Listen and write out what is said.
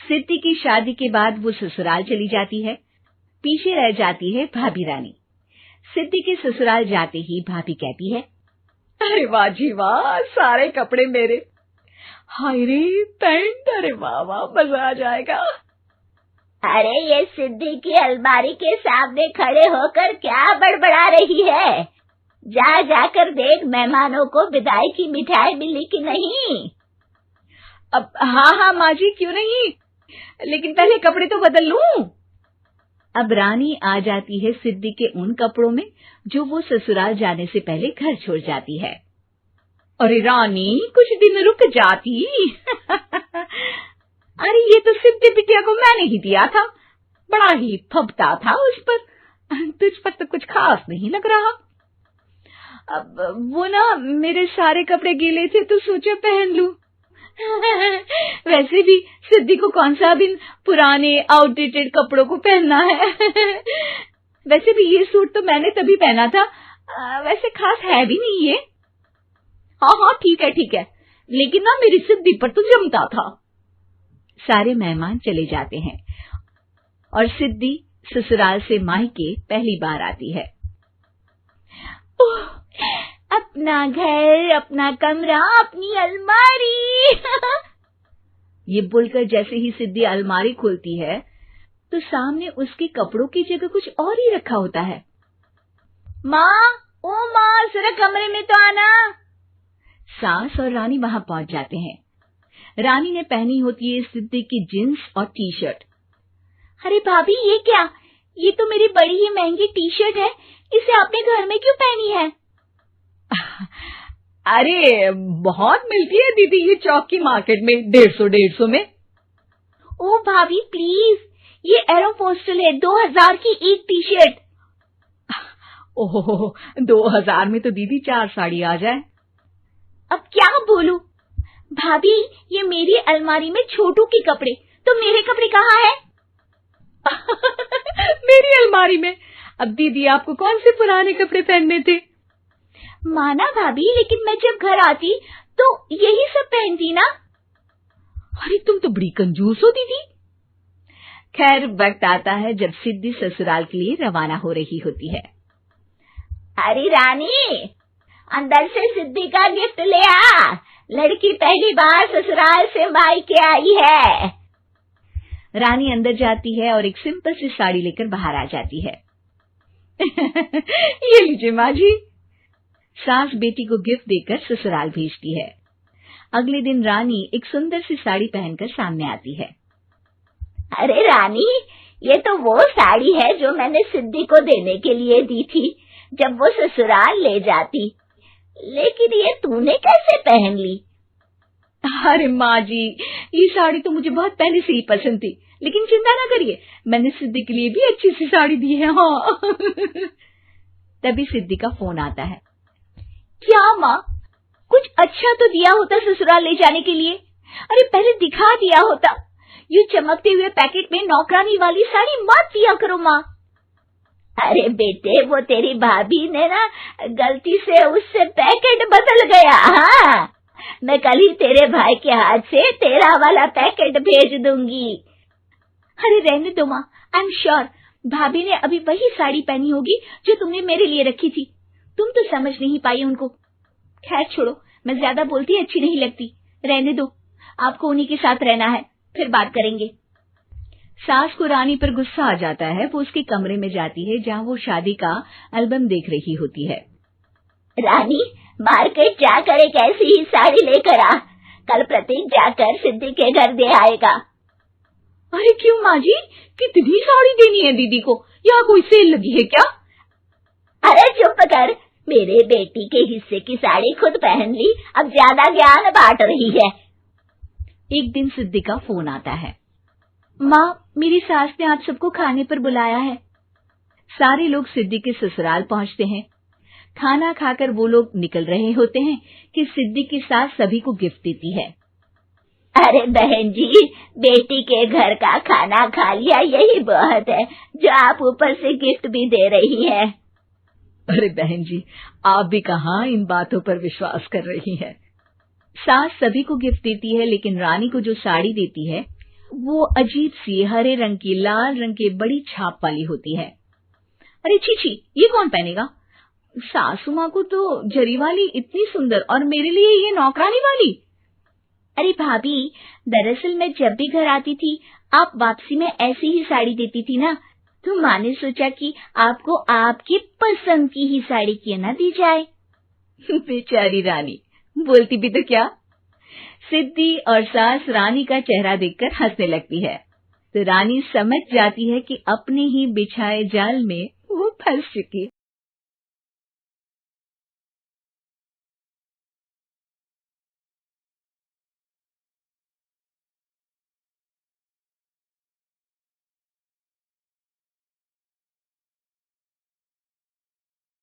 सिद्धि की शादी के बाद वो ससुराल चली जाती है। पीछे रह जाती है भाभी रानी। सिद्धि के ससुराल जाते ही भाभी कहती है, अरे वाह जी वाह, सारे कपड़े मेरे। हाय रे पैंट, अरे वाह वाह, मजा आ जाएगा। अरे ये सिद्धि की अलमारी के सामने खड़े होकर क्या बड़बड़ा रही है? जा जाकर देख मेहमानों को विदाई की मिठाई मिली कि नहीं। अब हाँ माँ जी, क्यों नहीं, लेकिन पहले कपड़े तो बदल लूं। अब रानी आ जाती है सिद्धि के उन कपड़ों में जो वो ससुराल जाने से पहले घर छोड़ जाती है। अरे रानी, कुछ दिन रुक जाती। अरे ये तो सिद्धि बिटिया को मैंने ही दिया था, बड़ा ही फबता था उस पर, तुझ पर तो कुछ खास नहीं लग रहा। अब वो ना मेरे सारे कपड़े गीले थे तो सोचा पहन लूं। वैसे भी सिद्धि को कौन सा दिन पुराने आउटडेटेड कपड़ों को पहनना है। वैसे भी ये सूट तो मैंने तभी पहना था, वैसे खास है भी नहीं ये। हाँ ठीक है, लेकिन ना मेरी सिद्धि पर तो जमता था। सारे मेहमान चले जाते हैं और सिद्धि ससुराल से मायके पहली बार आती है। अपना घर, अपना कमरा, अपनी अलमारी। ये बोलकर जैसे ही सिद्धि अलमारी खोलती है तो सामने उसके कपड़ों की जगह कुछ और ही रखा होता है। माँ, ओ माँ, जरा कमरे में तो आना। सास और रानी वहां पहुंच जाते हैं। रानी ने पहनी होती है सिद्धि की जींस और टी शर्ट। अरे भाभी, ये क्या? ये तो मेरी बड़ी ही महंगी टी शर्ट है, इसे आपने घर में क्यों पहनी है? अरे बहुत मिलती है दीदी ये चौक की मार्केट में, 150 में। ओ भाभी प्लीज, ये एरोपोस्टल है, 2000 की एक टी शर्ट। ओहो, 2000 में तो दीदी 4 साड़ी आ जाए। अब क्या बोलूं? भाभी, ये मेरी अलमारी में छोटू के कपड़े, तो मेरे कपड़े कहाँ हैं? मेरी अलमारी में? अब दीदी आपको कौन से पुराने कपड़े पहनने थे? माना भाभी, लेकिन मैं जब घर आती तो यही सब पहनती ना। अरे तुम तो बड़ी कंजूस हो दीदी। खैर, वक्त आता है जब सिद्धि ससुराल के लिए रवाना हो रही होती है। अरे रानी, अंदर से सिद्धि का गिफ्ट ले आ, लड़की पहली बार ससुराल से मायके आई है। रानी अंदर जाती है और एक सिंपल सी साड़ी लेकर बाहर आ जाती है। ये लीजिए माँ जी। सास बेटी को गिफ्ट देकर ससुराल भेजती है। अगले दिन रानी एक सुंदर सी साड़ी पहनकर सामने आती है। अरे रानी, ये तो वो साड़ी है जो मैंने सिद्धि को देने के लिए दी थी जब वो ससुराल ले जाती, लेकिन ये तूने कैसे पहन ली? अरे माँ जी, ये साड़ी तो मुझे बहुत पहले से ही पसंद थी, लेकिन चिंता ना करिए, मैंने सिद्धि के लिए भी अच्छी सी साड़ी दी है। हाँ। तभी सिद्धि का फोन आता है। क्या माँ, कुछ अच्छा तो दिया होता ससुराल ले जाने के लिए। अरे पहले दिखा दिया होता। ये चमकते हुए पैकेट में नौकरानी वाली साड़ी मत दिया करो माँ। अरे बेटे, वो तेरी भाभी ने ना गलती से उससे पैकेट बदल गया। हाँ, मैं कल ही तेरे भाई के हाथ से तेरा वाला पैकेट भेज दूंगी। अरे रहने दो माँ, आई एम श्योर भाभी ने अभी वही साड़ी पहनी होगी जो तुमने मेरे लिए रखी थी। तुम तो समझ नहीं पाई उनको। खैर छोड़ो, मैं ज्यादा बोलती अच्छी नहीं लगती, रहने दो, आपको उन्हीं के साथ रहना है, फिर बात करेंगे। सास को रानी पर गुस्सा आ जाता है। वो उसके कमरे में जाती है जहाँ वो शादी का एल्बम देख रही होती है। रानी, मार्केट जाकर एक ऐसी ही साड़ी लेकर आ, कल प्रतीक जाकर सिद्धि के घर दे आएगा। अरे क्यों माँ जी, कितनी साड़ी देनी है दीदी को? यहाँ कोई सेल लगी है क्या? अरे चुप कर, मेरे बेटी के हिस्से की साड़ी खुद पहन ली, अब ज्यादा ज्ञान बांट रही है। एक दिन सिद्धि का फोन आता है। माँ, मेरी सास ने आप सबको खाने पर बुलाया है। सारे लोग सिद्धि के ससुराल पहुँचते हैं। खाना खाकर वो लोग निकल रहे होते हैं कि सिद्धि की सास सभी को गिफ्ट देती है। अरे बहन जी, बेटी के घर का खाना खा लिया, यही बहुत है जो आप ऊपर से गिफ्ट भी दे रही है। अरे बहन जी, आप भी कहाँ इन बातों पर विश्वास कर रही हैं। सास सभी को गिफ्ट देती है, लेकिन रानी को जो साड़ी देती है वो अजीब सी हरे रंग की लाल रंग के बड़ी छाप वाली होती है। अरे छी छी, ये कौन पहनेगा? सासू माँ को तो जरी वाली इतनी सुंदर और मेरे लिए ये नौकरानी वाली। अरे भाभी, दरअसल मैं जब भी घर आती थी आप वापसी में ऐसी ही साड़ी देती थी ना, तो माँ ने सोचा कि आपको आपकी पसंद की ही साड़ी क्यों ना दी जाए। बेचारी रानी, बोलती भी तो क्या। सिद्धि और सास रानी का चेहरा देखकर हंसने लगती है, तो रानी समझ जाती है कि अपने ही बिछाए जाल में वो फंस चुकी।